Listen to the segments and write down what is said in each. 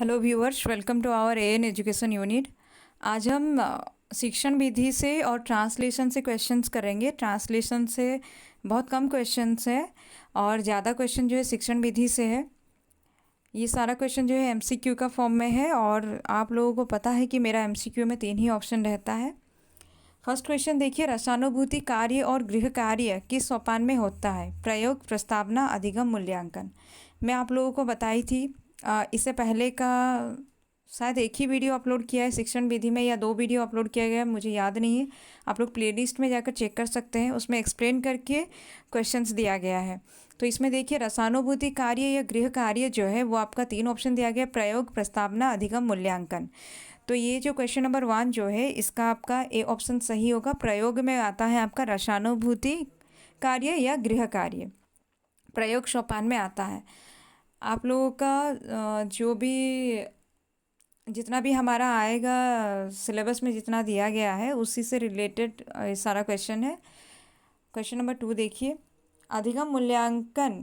Hello viewers, welcome to our an education unit. आज हम शिक्षण विधि से और ट्रांसलेशन से क्वेश्चंस करेंगे। ट्रांसलेशन से बहुत कम क्वेश्चंस है और ज़्यादा क्वेश्चन जो है शिक्षण विधि से है। ये सारा क्वेश्चन जो है एमसीक्यू का फॉर्म में है और आप लोगों को पता है कि मेरा एमसीक्यू में 3 ही ऑप्शन रहता है। फर्स्ट क्वेश्चन देखिए, रसानुभूति कार्य और गृह कार्य किस सोपान में होता है? प्रयोग, प्रस्तावना, अधिगम, मूल्यांकन। मैं आप लोगों को बताई थी इससे पहले का शायद एक ही वीडियो अपलोड किया है शिक्षण विधि में, या 2 वीडियो अपलोड किया गया है, मुझे याद नहीं है। आप लोग प्लेलिस्ट में जाकर चेक कर सकते हैं, उसमें एक्सप्लेन करके क्वेश्चंस दिया गया है। तो इसमें देखिए, रसानुभूति कार्य या गृह कार्य जो है वो आपका 3 ऑप्शन दिया गया, प्रयोग, प्रस्तावना, अधिगम, मूल्यांकन। तो ये जो क्वेश्चन नंबर 1 जो है इसका आपका ए ऑप्शन सही होगा। प्रयोग में आता है आपका रसानुभूति कार्य या गृह कार्य, प्रयोग सोपान में आता है। आप लोगों का जो भी जितना भी हमारा आएगा सिलेबस में जितना दिया गया है उसी से रिलेटेड सारा क्वेश्चन है। क्वेश्चन नंबर 2 देखिए, अधिगम मूल्यांकन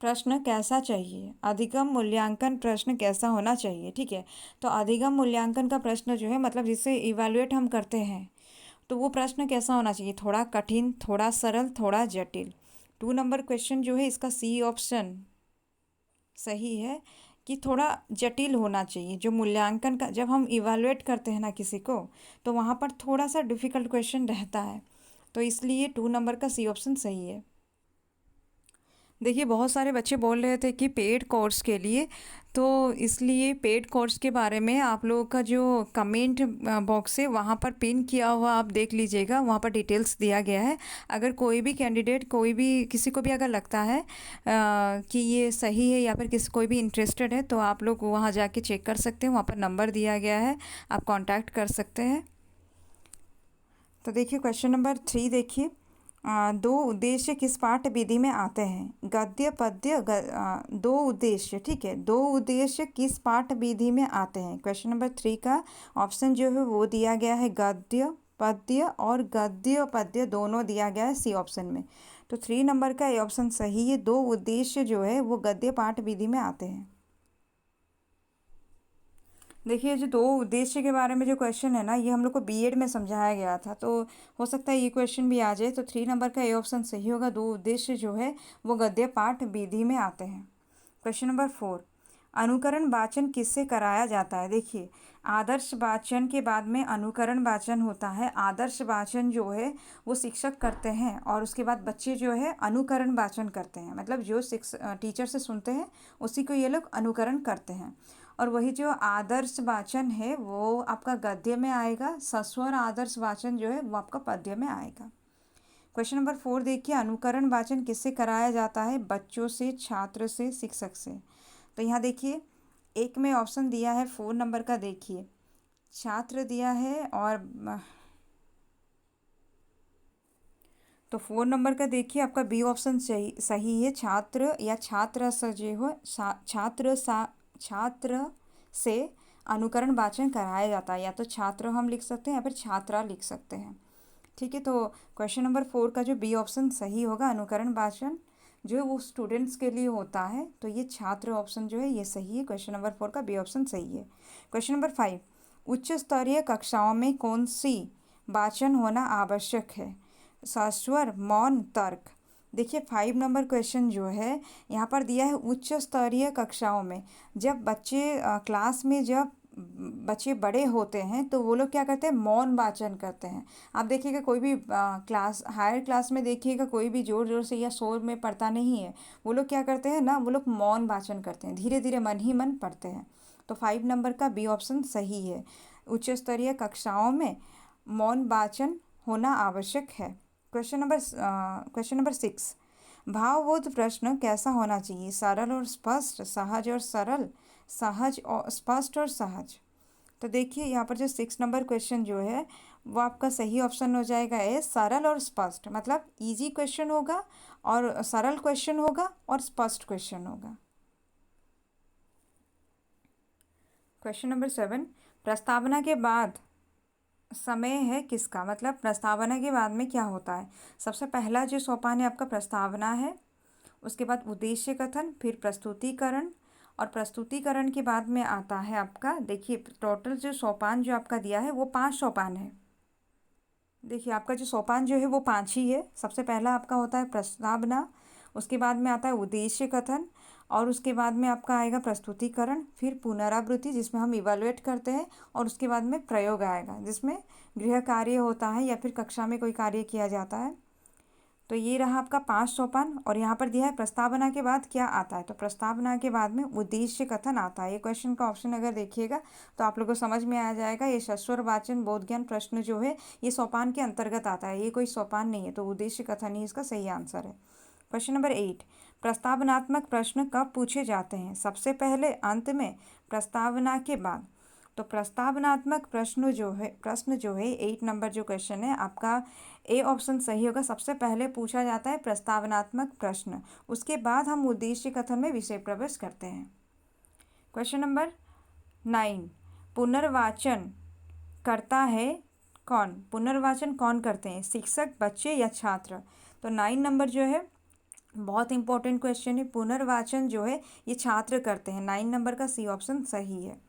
प्रश्न कैसा चाहिए? अधिगम मूल्यांकन प्रश्न कैसा होना चाहिए? ठीक है, तो अधिगम मूल्यांकन का प्रश्न जो है मतलब जिसे इवैल्यूएट हम करते हैं, तो वो प्रश्न कैसा होना चाहिए? थोड़ा कठिन, थोड़ा सरल, थोड़ा जटिल। 2 नंबर क्वेश्चन जो है इसका सी ऑप्शन सही है कि थोड़ा जटिल होना चाहिए। जो मूल्यांकन का जब हम इवैल्यूएट करते हैं ना किसी को, तो वहाँ पर थोड़ा सा डिफ़िकल्ट क्वेश्चन रहता है, तो इसलिए 2 नंबर का सी ऑप्शन सही है। देखिए, बहुत सारे बच्चे बोल रहे थे कि पेड कोर्स के लिए, तो इसलिए पेड कोर्स के बारे में आप लोगों का जो कमेंट बॉक्स है वहाँ पर पिन किया हुआ आप देख लीजिएगा, वहाँ पर डिटेल्स दिया गया है। अगर कोई भी कैंडिडेट, कोई भी किसी को भी अगर लगता है कि ये सही है या फिर किसी कोई भी इंटरेस्टेड है, तो आप लोग वहाँ जाके चेक कर सकते हैं। वहाँ पर नंबर दिया गया है, आप कॉन्टैक्ट कर सकते हैं। तो देखिए क्वेश्चन नंबर 3 देखिए, 2 उद्देश्य किस पाठ विधि में आते हैं? गद्य, पद्य, 2 उद्देश्य, ठीक है, 2 उद्देश्य किस पाठ विधि में आते हैं? क्वेश्चन नंबर 3 का ऑप्शन जो है वो दिया गया है गद्य पद्य, और गद्य पद्य दोनों दिया गया है सी ऑप्शन में। तो 3 नंबर का ये ऑप्शन सही है। 2 उद्देश्य जो है वो गद्य पाठ विधि में आते हैं। देखिए, जो 2 उद्देश्य के बारे में जो क्वेश्चन है ना, ये हम लोग को बीएड में समझाया गया था, तो हो सकता है ये क्वेश्चन भी आ जाए। तो 3 नंबर का ए ऑप्शन सही होगा। 2 उद्देश्य जो है वो गद्य पाठ विधि में आते हैं। क्वेश्चन नंबर 4, अनुकरण वाचन किससे कराया जाता है? देखिए, आदर्श वाचन के बाद में अनुकरण वाचन होता है। आदर्श वाचन जो है वो शिक्षक करते हैं और उसके बाद बच्चे जो है अनुकरण वाचन करते हैं, मतलब जो टीचर से सुनते हैं उसी को ये लोग अनुकरण करते हैं। और वही जो आदर्श वाचन है वो आपका गद्य में आएगा, सस्वर आदर्श वाचन जो है वो आपका पद्य में आएगा। क्वेश्चन नंबर 4 देखिए, अनुकरण वाचन किससे कराया जाता है? बच्चों से, छात्र से, शिक्षक से। तो यहाँ देखिए, एक में ऑप्शन दिया है 4 नंबर का, देखिए छात्र दिया है, और तो 4 नंबर का देखिए आपका बी ऑप्शन सही है। छात्र या छात्र से जो हो छात्र से अनुकरण वाचन कराया जाता है। या तो छात्र हम लिख सकते हैं या फिर छात्रा लिख सकते हैं, ठीक है। तो क्वेश्चन नंबर 4 का जो बी ऑप्शन सही होगा, अनुकरण वाचन जो है वो स्टूडेंट्स के लिए होता है, तो ये छात्र ऑप्शन जो है ये सही है। क्वेश्चन नंबर 4 का बी ऑप्शन सही है। क्वेश्चन नंबर 5, उच्च स्तरीय कक्षाओं में कौन सी वाचन होना आवश्यक है? सस्वर, मौन, तर्क। देखिए 5 नंबर क्वेश्चन जो है यहाँ पर दिया है उच्च स्तरीय कक्षाओं में। जब बच्चे क्लास में जब बच्चे बड़े होते हैं तो वो लोग क्या करते हैं? मौन वाचन करते हैं। आप देखिएगा कोई भी क्लास, हायर क्लास में देखिएगा कोई भी ज़ोर ज़ोर से या शोर में पढ़ता नहीं है। वो लोग क्या करते हैं ना, वो लोग मौन वाचन करते हैं, धीरे धीरे मन ही मन पढ़ते हैं। तो 5 नंबर का बी ऑप्शन सही है। उच्च स्तरीय कक्षाओं में मौन वाचन होना आवश्यक है। क्वेश्चन नंबर 6, भावबोध प्रश्न कैसा होना चाहिए? सरल और स्पष्ट, सहज और सरल, सहज और स्पष्ट और सहज। तो देखिए यहाँ पर जो 6 नंबर क्वेश्चन जो है वो आपका सही ऑप्शन हो जाएगा ए, सरल और स्पष्ट, मतलब इजी क्वेश्चन होगा और सरल क्वेश्चन होगा और स्पष्ट क्वेश्चन होगा। क्वेश्चन नंबर 7, प्रस्तावना के बाद समय है किसका? मतलब प्रस्तावना के बाद में क्या होता है? सबसे पहला जो सोपान है आपका प्रस्तावना है, उसके बाद उद्देश्य कथन, फिर प्रस्तुतिकरण, और प्रस्तुतिकरण के बाद में आता है आपका, देखिए टोटल जो सोपान जो आपका दिया है वो 5 सोपान है। देखिए आपका जो सोपान जो है वो 5 ही है। सबसे पहला आपका होता है प्रस्तावना, उसके बाद में आता है उद्देश्य कथन, और उसके बाद में आपका आएगा प्रस्तुतिकरण, फिर पुनरावृत्ति जिसमें हम इवैल्यूएट करते हैं, और उसके बाद में प्रयोग आएगा जिसमें गृह कार्य होता है या फिर कक्षा में कोई कार्य किया जाता है। तो ये रहा आपका 5 सोपान। और यहाँ पर दिया है प्रस्तावना के बाद क्या आता है, तो प्रस्तावना के बाद में उद्देश्य कथन आता है। ये क्वेश्चन का ऑप्शन अगर देखिएगा तो आप लोगों को समझ में आ जाएगा, ये सस्वर वाचन बोध ज्ञान प्रश्न जो है ये सोपान के अंतर्गत आता है, ये कोई सोपान नहीं है, तो उद्देश्य कथन ही इसका सही आंसर है। क्वेश्चन नंबर 8, प्रस्तावनात्मक प्रश्न कब पूछे जाते हैं, सबसे पहले, अंत में, प्रस्तावना के बाद। तो प्रस्तावनात्मक प्रश्न जो है 8 नंबर जो क्वेश्चन है आपका, ए ऑप्शन सही होगा। सबसे पहले पूछा जाता है प्रस्तावनात्मक प्रश्न, उसके बाद हम उद्देश्य कथन में विषय प्रवेश करते हैं। क्वेश्चन नंबर 9, पुनर्वाचन करता है कौन, पुनर्वाचन कौन करते हैं, शिक्षक, बच्चे या छात्र। तो 9 नंबर जो है बहुत इंपॉर्टेंट क्वेश्चन है, पुनर्वाचन जो है ये छात्र करते हैं। 9 नंबर का सी ऑप्शन सही है।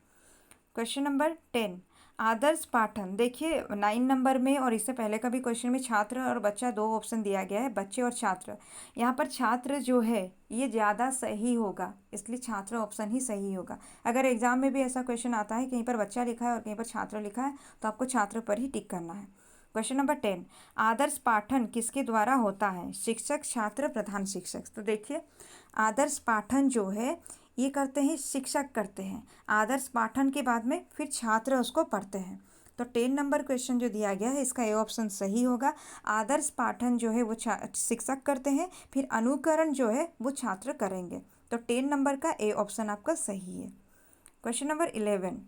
क्वेश्चन नंबर 10, आदर्श पाठन। देखिए 9 नंबर में और इससे पहले का भी क्वेश्चन में छात्र और बच्चा 2 ऑप्शन दिया गया है, बच्चे और छात्र। यहाँ पर छात्र जो है ये ज़्यादा सही होगा, इसलिए छात्र ऑप्शन ही सही होगा। अगर एग्जाम में भी ऐसा क्वेश्चन आता है कहीं पर बच्चा लिखा है और कहीं पर छात्र लिखा है तो आपको छात्र पर ही टिक करना है। क्वेश्चन नंबर 10, आदर्श पाठन किसके द्वारा होता है, शिक्षक, छात्र, प्रधान शिक्षक। तो देखिए आदर्श पाठन जो है ये करते हैं शिक्षक करते हैं, आदर्श पाठन के बाद में फिर छात्र उसको पढ़ते हैं। तो 10 नंबर क्वेश्चन जो दिया गया है इसका ए ऑप्शन सही होगा। आदर्श पाठन जो है वो शिक्षक करते हैं, फिर अनुकरण जो है वो छात्र करेंगे। तो 10 नंबर का ए ऑप्शन आपका सही है। क्वेश्चन नंबर 11,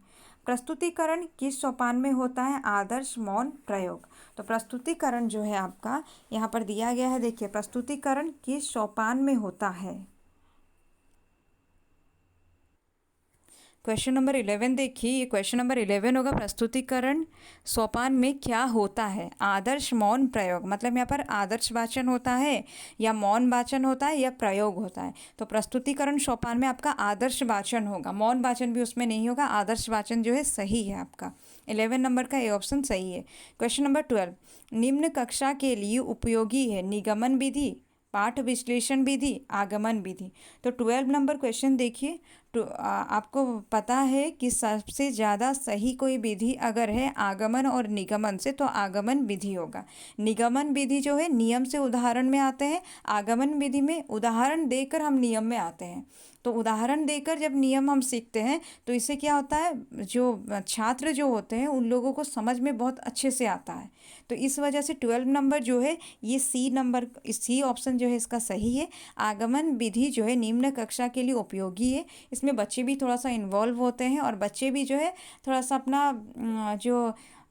प्रस्तुतिकरण किस सोपान में होता है, आदर्श, मौन, प्रयोग। तो प्रस्तुतिकरण जो है आपका यहाँ पर दिया गया है, देखिए प्रस्तुतिकरण किस सोपान में होता है। क्वेश्चन नंबर 11 देखिए, ये क्वेश्चन नंबर 11 होगा, प्रस्तुतिकरण सोपान में क्या होता है, आदर्श, मौन, प्रयोग। मतलब यहाँ पर आदर्श वाचन होता है या मौन वाचन होता है या प्रयोग होता है। तो प्रस्तुतिकरण सोपान में आपका आदर्श वाचन होगा, मौन वाचन भी उसमें नहीं होगा, आदर्श वाचन जो है सही है आपका। 11 नंबर का ए ऑप्शन सही है। क्वेश्चन नंबर 12, निम्न कक्षा के लिए उपयोगी है निगमन विधि, पाठ विश्लेषण विधि, आगमन विधि। तो 12 नंबर क्वेश्चन देखिए, तो आपको पता है कि सबसे ज़्यादा सही कोई विधि अगर है आगमन और निगमन से तो आगमन विधि होगा। निगमन विधि जो है नियम से उदाहरण में आते हैं, आगमन विधि में उदाहरण देकर हम नियम में आते हैं। तो उदाहरण देकर जब नियम हम सीखते हैं तो इससे क्या होता है, जो छात्र जो होते हैं उन लोगों को समझ में बहुत अच्छे से आता है। तो इस वजह से 12 नंबर जो है ये सी नंबर, सी ऑप्शन जो है इसका सही है। आगमन विधि जो है निम्न कक्षा के लिए उपयोगी है, इसमें बच्चे भी थोड़ा सा इन्वॉल्व होते हैं और बच्चे भी जो है थोड़ा सा अपना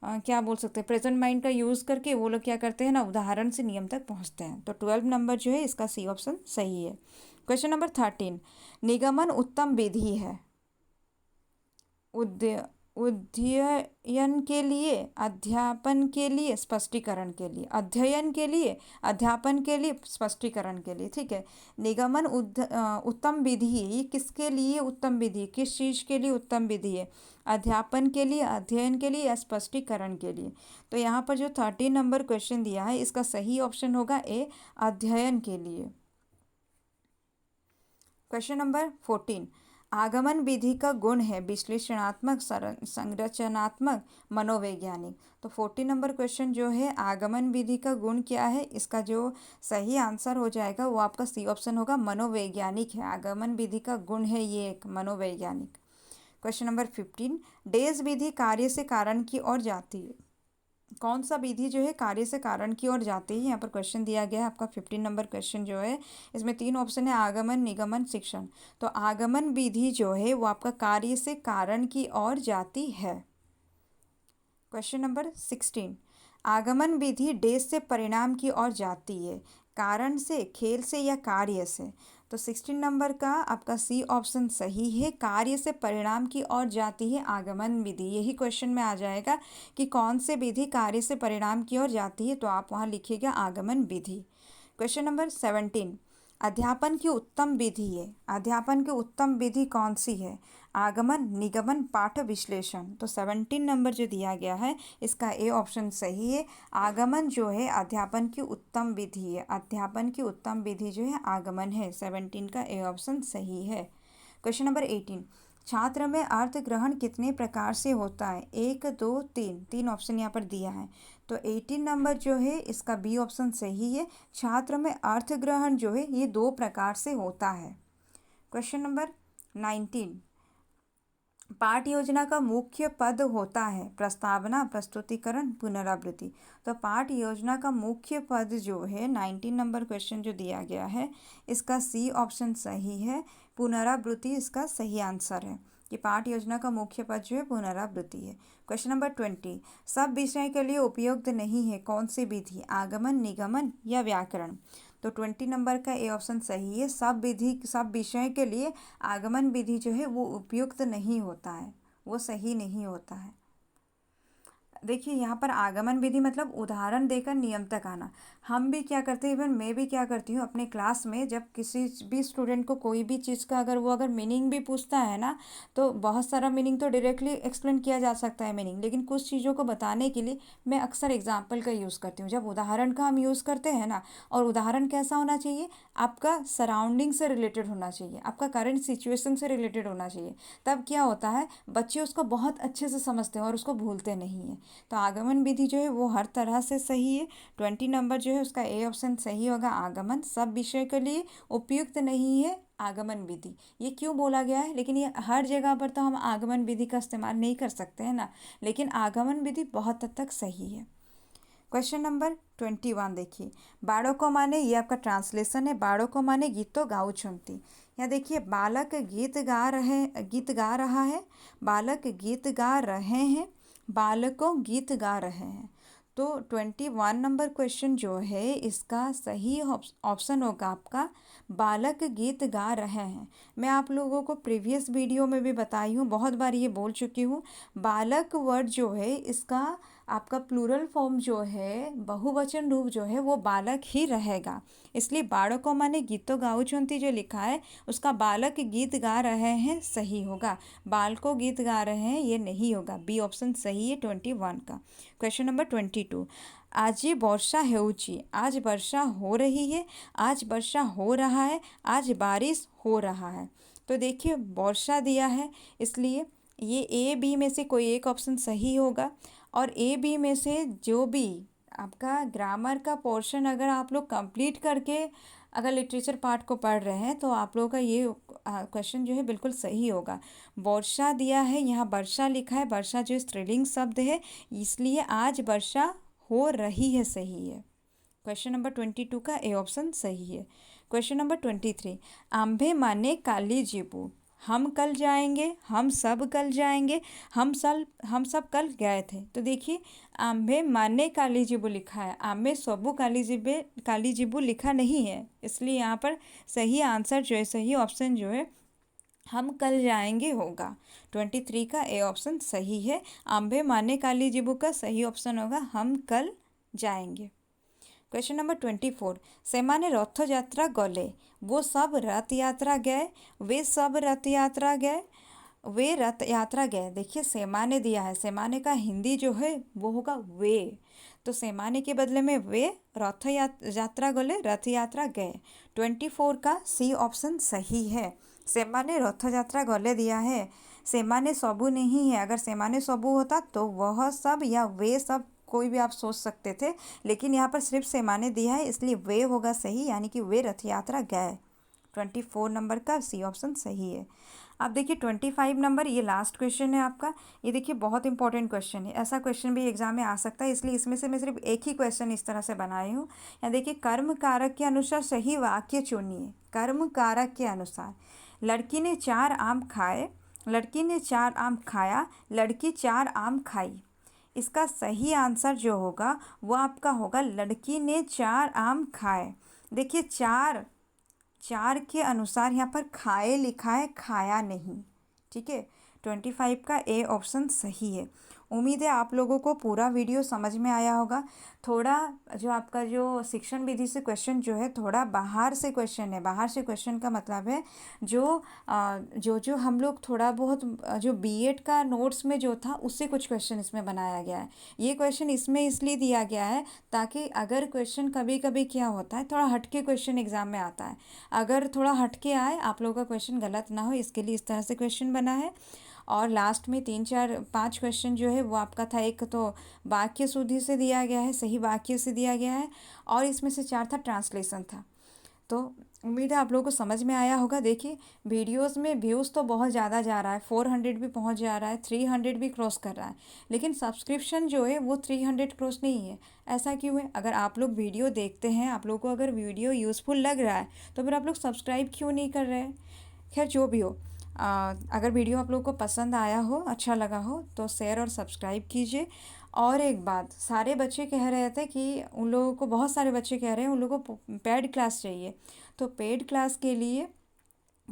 क्या बोल सकते हैं प्रेजेंट माइंड का यूज़ करके वो लोग क्या करते हैं ना, उदाहरण से नियम तक पहुंचते हैं। तो 12 नंबर जो है इसका सी ऑप्शन सही है। क्वेश्चन नंबर 13, निगमन उत्तम विधि है अध्ययन के लिए, अध्यापन के लिए, स्पष्टीकरण के लिए, अध्ययन के लिए, अध्यापन के लिए, स्पष्टीकरण के लिए। ठीक है, निगमन उत्तम विधि है, ये किसके लिए उत्तम विधि, किस चीज़ के लिए उत्तम विधि है, अध्यापन के लिए, अध्ययन के लिए या स्पष्टीकरण के लिए। तो यहाँ पर जो 13 नंबर क्वेश्चन दिया है इसका सही ऑप्शन होगा ए, अध्ययन के लिए। क्वेश्चन नंबर 14, आगमन विधि का गुण है विश्लेषणात्मक, संरचनात्मक, मनोवैज्ञानिक। तो 14 नंबर क्वेश्चन जो है आगमन विधि का गुण क्या है, इसका जो सही आंसर हो जाएगा वो आपका सी ऑप्शन होगा, मनोवैज्ञानिक है। आगमन विधि का गुण है ये एक मनोवैज्ञानिक। क्वेश्चन नंबर 15, डेज विधि कार्य से कारण की ओर जाती है, कौन सा विधि जो है कार्य से कारण की ओर जाती है। यहाँ पर क्वेश्चन दिया गया है आपका 15 नंबर क्वेश्चन जो है, इसमें 3 ऑप्शन है, आगमन, निगमन, शिक्षण। तो आगमन विधि जो है वो आपका कार्य से कारण की ओर जाती है। क्वेश्चन नंबर 16, आगमन विधि डेज से परिणाम की ओर जाती है, कारण से, खेल से या कार्य से। तो 16 नंबर का आपका सी ऑप्शन सही है, कार्य से परिणाम की ओर जाती है आगमन विधि। यही क्वेश्चन में आ जाएगा कि कौन से विधि कार्य से परिणाम की ओर जाती है, तो आप वहाँ लिखिएगा आगमन विधि। क्वेश्चन नंबर 17, अध्यापन की उत्तम विधि है, अध्यापन की उत्तम विधि कौन सी है? आगमन, निगमन, पाठ विश्लेषण। तो 17 नंबर जो दिया गया है इसका ए ऑप्शन सही है। आगमन जो है अध्यापन की उत्तम विधि है, अध्यापन की उत्तम विधि जो है आगमन है। 17 का ए ऑप्शन सही है। क्वेश्चन नंबर 18, छात्र में अर्थ ग्रहण कितने प्रकार से होता है? 1, 2, 3, तीन ऑप्शन यहाँ पर दिया है। तो 18 नंबर जो है इसका बी ऑप्शन सही है। छात्र में अर्थ ग्रहण जो है ये 2 प्रकार से होता है। क्वेश्चन नंबर 19, पाठ योजना का मुख्य पद होता है? प्रस्तावना, प्रस्तुतिकरण, पुनरावृत्ति। तो पाठ योजना का मुख्य पद जो है 19 नंबर क्वेश्चन जो दिया गया है इसका सी ऑप्शन सही है। पुनरावृत्ति इसका सही आंसर है कि पाठ योजना का मुख्य पद जो है पुनरावृत्ति है। क्वेश्चन नंबर 20, सब विषय के लिए उपयुक्त नहीं है कौन सी विधि? आगमन, निगमन या व्याकरण। तो 20 नंबर का ए ऑप्शन सही है। सब विषय के लिए आगमन विधि जो है वो उपयुक्त नहीं होता है, वो सही नहीं होता है। देखिए यहाँ पर आगमन विधि मतलब उदाहरण देकर नियम तक आना। हम भी क्या करते हैं, इवन मैं भी क्या करती हूँ अपने क्लास में, जब किसी भी स्टूडेंट को कोई भी चीज़ का अगर मीनिंग भी पूछता है ना, तो बहुत सारा मीनिंग तो डायरेक्टली एक्सप्लेन किया जा सकता है मीनिंग, लेकिन कुछ चीज़ों को बताने के लिए मैं अक्सर एग्जाम्पल का यूज़ करती हूँ। जब उदाहरण का हम यूज़ करते हैं ना, और उदाहरण कैसा होना चाहिए, आपका सराउंडिंग से रिलेटेड होना चाहिए, आपका करंट सिचुएशन से रिलेटेड होना चाहिए। तब क्या होता है, बच्चे उसको बहुत अच्छे से समझते हैं और उसको भूलते नहीं हैं। तो आगमन विधि जो है वो हर तरह से सही है। 20 नंबर जो है उसका ए ऑप्शन सही होगा। आगमन सब विषय के लिए उपयुक्त नहीं है आगमन विधि। ये क्यों बोला गया है, लेकिन ये हर जगह पर तो हम आगमन विधि का इस्तेमाल नहीं कर सकते हैं ना, लेकिन आगमन विधि बहुत हद तक सही है। क्वेश्चन नंबर 21 देखिए, बाड़को माने, ये आपका ट्रांसलेशन है, बाड़को माने गीतो गाउछंती। यहाँ देखिए बालक गीत गा रहा है, बालक गीत गा रहे हैं, बालकों गीत गा रहे हैं। तो 21 नंबर क्वेश्चन जो है इसका सही ऑप्शन होगा आपका बालक गीत गा रहे हैं। मैं आप लोगों को प्रीवियस वीडियो में भी बताई हूँ, बहुत बार ये बोल चुकी हूँ, बालक वर्ड जो है इसका आपका प्लूरल फॉर्म जो है, बहुवचन रूप जो है वो बालक ही रहेगा। इसलिए बाड़को माने गीतो गाउछंती जो लिखा है उसका बालक गीत गा रहे हैं सही होगा, बालको गीत गा रहे हैं ये नहीं होगा। बी ऑप्शन सही है 21 का। क्वेश्चन नंबर 22, आज वर्षा हेउची, आज वर्षा हो रही है, आज वर्षा हो रहा है, आज बारिश हो रहा है। तो देखिए वर्षा दिया है, इसलिए ये ए बी में से कोई एक ऑप्शन सही होगा। और ए बी में से जो भी आपका ग्रामर का पोर्शन अगर आप लोग कंप्लीट करके अगर लिटरेचर पार्ट को पढ़ रहे हैं तो आप लोगों का ये क्वेश्चन जो है बिल्कुल सही होगा। वर्षा दिया है, यहाँ वर्षा लिखा है, वर्षा जो स्त्रीलिंग शब्द है, इसलिए आज वर्षा हो रही है सही है। क्वेश्चन नंबर 22 का ए ऑप्शन सही है। क्वेश्चन नंबर 23, आंबे माने काली जीबू, हम कल जाएंगे, हम सब कल जाएंगे, हम सब कल गए थे। तो देखिए आंबे माने काली जीबू लिखा है, आंबे सबू काली जीबू लिखा नहीं है, इसलिए यहाँ पर सही आंसर जो है, सही ऑप्शन जो है हम कल जाएंगे होगा। 23 का ए ऑप्शन सही है। आंबे माने काली जीबू का सही ऑप्शन होगा हम कल जाएंगे। क्वेश्चन नंबर 24, सेमाने रथ यात्रा गले, वो सब रथ यात्रा गए, वे सब रथ यात्रा गए, वे रथ यात्रा गए। देखिए सेमाने दिया है, सेमाने का हिंदी जो है वो होगा वे, तो सेमाने के बदले में वे रथ यात्रा गले, रथ यात्रा गए। 24 का सी ऑप्शन सही है। सेमाने रथ यात्रा गले दिया है, सेमाने सबू नहीं है, अगर सेमाने सबू होता तो वह सब या वे सब कोई भी आप सोच सकते थे, लेकिन यहाँ पर सिर्फ सेमाने दिया है इसलिए वे होगा सही, यानी कि वे रथ यात्रा गए। 24 नंबर का सी ऑप्शन सही है। अब देखिए 25 नंबर, ये लास्ट क्वेश्चन है आपका। ये देखिए बहुत इंपॉर्टेंट क्वेश्चन है, ऐसा क्वेश्चन भी एग्जाम में आ सकता है, इसलिए इसमें से मैं सिर्फ एक ही क्वेश्चन इस तरह से बनाई हूँ। यहाँ देखिए कर्म कारक के अनुसार सही वाक्य चुनिए। कर्म कारक के अनुसार, लड़की ने 4 आम खाए, लड़की ने 4 आम खाया, लड़की 4 आम खाई। इसका सही आंसर जो होगा वो आपका होगा लड़की ने 4 आम खाए। देखिए 4 के अनुसार यहाँ पर खाए लिखा है, खाया नहीं, ठीक है। 25 का ए ऑप्शन सही है। उम्मीद है आप लोगों को पूरा वीडियो समझ में आया होगा। थोड़ा जो आपका जो शिक्षण विधि से क्वेश्चन जो है थोड़ा बाहर से क्वेश्चन है। बाहर से क्वेश्चन का मतलब है जो हम लोग थोड़ा बहुत जो बीएड का नोट्स में जो था उससे कुछ क्वेश्चन इसमें बनाया गया है। ये क्वेश्चन इसमें इसलिए दिया गया है ताकि अगर क्वेश्चन कभी कभी क्या होता है थोड़ा हटके क्वेश्चन एग्जाम में आता है, अगर थोड़ा हटके आए आप लोगों का क्वेश्चन गलत ना हो इसके लिए इस तरह से क्वेश्चन बना है। और लास्ट में 3 4 5 क्वेश्चन जो है वो आपका था, एक तो वाक्य शुद्धि से दिया गया है, सही वाक्य से दिया गया है, और इसमें से 4 था ट्रांसलेशन था। तो उम्मीद है आप लोगों को समझ में आया होगा। देखिए वीडियोस में व्यूज़ तो बहुत ज़्यादा जा रहा है, 400 भी पहुंच जा रहा है, 300 भी क्रॉस कर रहा है, लेकिन सब्सक्रिप्शन जो है वो 300 क्रॉस नहीं है। ऐसा क्यों है? अगर आप लोग वीडियो देखते हैं, आप लोगों को अगर वीडियो यूज़फुल लग रहा है तो फिर आप लोग सब्सक्राइब क्यों नहीं कर रहे हैं? खैर जो भी हो, अगर वीडियो आप लोगों को पसंद आया हो, अच्छा लगा हो तो शेयर और सब्सक्राइब कीजिए। और एक बात, सारे बच्चे कह रहे थे कि उन लोगों को, बहुत सारे बच्चे कह रहे हैं उन लोगों को पेड क्लास चाहिए। तो पेड क्लास के लिए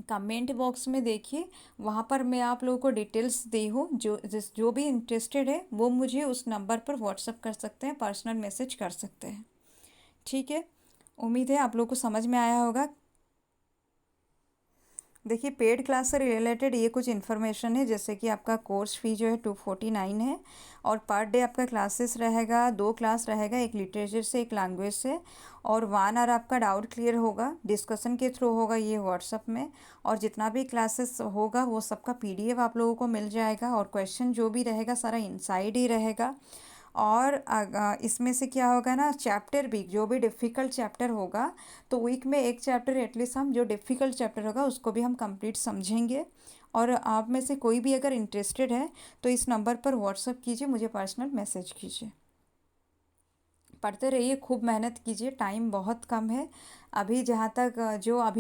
कमेंट बॉक्स में देखिए, वहाँ पर मैं आप लोगों को डिटेल्स दी हूँ। जो भी इंटरेस्टेड है वो मुझे उस नंबर पर व्हाट्सअप कर सकते हैं, पर्सनल मैसेज कर सकते हैं। ठीक है, उम्मीद है आप लोगों को समझ में आया होगा। देखिए पेड क्लास से रिलेटेड ये कुछ इन्फॉर्मेशन है, जैसे कि आपका कोर्स फ़ी जो है 249 है, और पर डे आपका क्लासेस रहेगा, 2 क्लास रहेगा, एक लिटरेचर से एक लैंग्वेज से, और 1 आवर आपका डाउट क्लियर होगा, डिस्कशन के थ्रू होगा ये व्हाट्सअप में। और जितना भी क्लासेस होगा वो सबका पीडीएफ आप लोगों को मिल जाएगा, और क्वेश्चन जो भी रहेगा सारा इनसाइड ही रहेगा। और इसमें से क्या होगा ना, चैप्टर भी जो भी डिफ़िकल्ट चैप्टर होगा तो वीक में एक चैप्टर एटलीस्ट हम जो डिफ़िकल्ट चैप्टर होगा उसको भी हम कंप्लीट समझेंगे। और आप में से कोई भी अगर इंटरेस्टेड है तो इस नंबर पर व्हाट्सअप कीजिए, मुझे पर्सनल मैसेज कीजिए। पढ़ते रहिए, खूब मेहनत कीजिए, टाइम बहुत कम है। अभी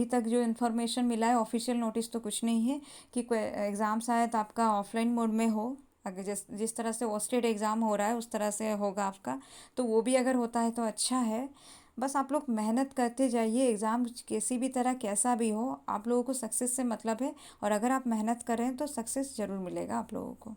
तक जो इन्फॉर्मेशन मिला है, ऑफिशियल नोटिस तो कुछ नहीं है कि कोई एग्ज़ाम शायद आपका ऑफलाइन मोड में हो। अगर जिस तरह से ओस्टेड एग्ज़ाम हो रहा है उस तरह से होगा आपका, तो वो भी अगर होता है तो अच्छा है। बस आप लोग मेहनत करते जाइए, एग्ज़ाम किसी भी तरह कैसा भी हो आप लोगों को सक्सेस से मतलब है, और अगर आप मेहनत करें तो सक्सेस ज़रूर मिलेगा आप लोगों को।